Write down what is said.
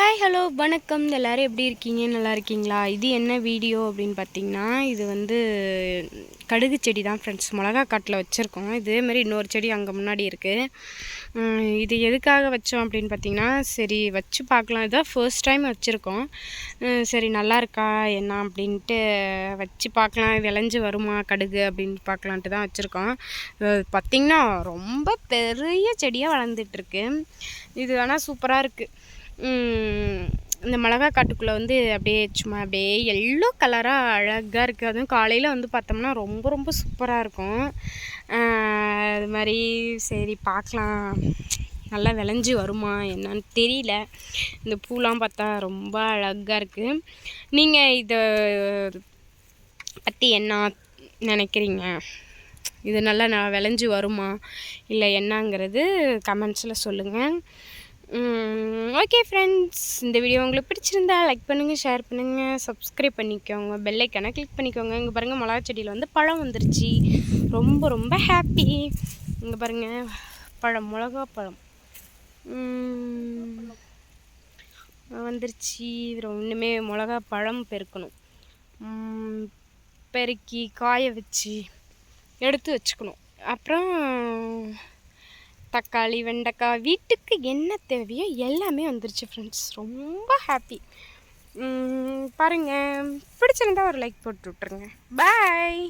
Hi hello வணக்கம். எல்லோரும் எப்படி இருக்கீங்க? நல்லா இருக்கீங்களா? இது என்ன வீடியோ அப்படின்னு பார்த்தீங்கன்னா, இது வந்து கடுகு செடி தான் ஃப்ரெண்ட்ஸ். மிளகா காட்டில் வச்சுருக்கோம். இதேமாரி இன்னொரு செடி அங்கே முன்னாடி இருக்குது. இது எதுக்காக வச்சோம் அப்படின்னு பார்த்தீங்கன்னா, சரி வச்சு பார்க்கலாம். இதுதான் ஃபர்ஸ்ட் டைம் வச்சுருக்கோம். சரி நல்லா இருக்கா என்ன அப்படின்ட்டு வச்சு பார்க்கலாம், விளைஞ்சி வருமா கடுகு அப்படின்னு பார்க்கலான்ட்டு தான் வச்சுருக்கோம். பார்த்திங்கன்னா ரொம்ப பெரிய செடியாக வளர்ந்துட்டுருக்கு. இது ஆனால் சூப்பராக இருக்குது. இந்த மிளகா காட்டுக்குள்ளே வந்து அப்படியே சும்மா அப்படியே எல்லோ கலராக அழகாக இருக்குது. அதுவும் காலையில் வந்து பார்த்தோம்னா ரொம்ப ரொம்ப சூப்பராக இருக்கும். அது மாதிரி சரி பார்க்கலாம், நல்லா விளைஞ்சி வருமா என்னன்னு தெரியல. இந்த பூலாம் பார்த்தா ரொம்ப அழகாக இருக்குது. நீங்கள் இதை பற்றி என்ன நினைக்கிறீங்க? இது நல்லா விளைஞ்சி வருமா இல்லை என்னங்கிறது கமெண்ட்ஸில் சொல்லுங்கள். ஓகே ஃப்ரெண்ட்ஸ், இந்த வீடியோ உங்களுக்கு பிடிச்சிருந்தா லைக் பண்ணுங்கள், ஷேர் பண்ணுங்கள், சப்ஸ்கிரைப் பண்ணிக்கோங்க, பெல் ஐக்கானை கிளிக் பண்ணிக்கோங்க. இங்கே பாருங்கள், மிளகா செடியில் வந்து பழம் வந்துருச்சு. ரொம்ப ரொம்ப ஹாப்பி. இங்கே பாருங்கள், பழம், மிளகா பழம் வந்துருச்சு. இன்னுமே மிளகா பழம் பெருக்கணும். பெருக்கி காய வச்சு எடுத்து வச்சுக்கணும். அப்புறம் தக்காளி, வெண்டைக்காய், வீட்டுக்கு என்ன தேவையோ எல்லாமே வந்துருச்சு ஃப்ரெண்ட்ஸ். ரொம்ப ஹாப்பி. பாருங்கள், பிடிச்சிருந்தா ஒரு லைக் போட்டு விட்ருங்க. பாய்.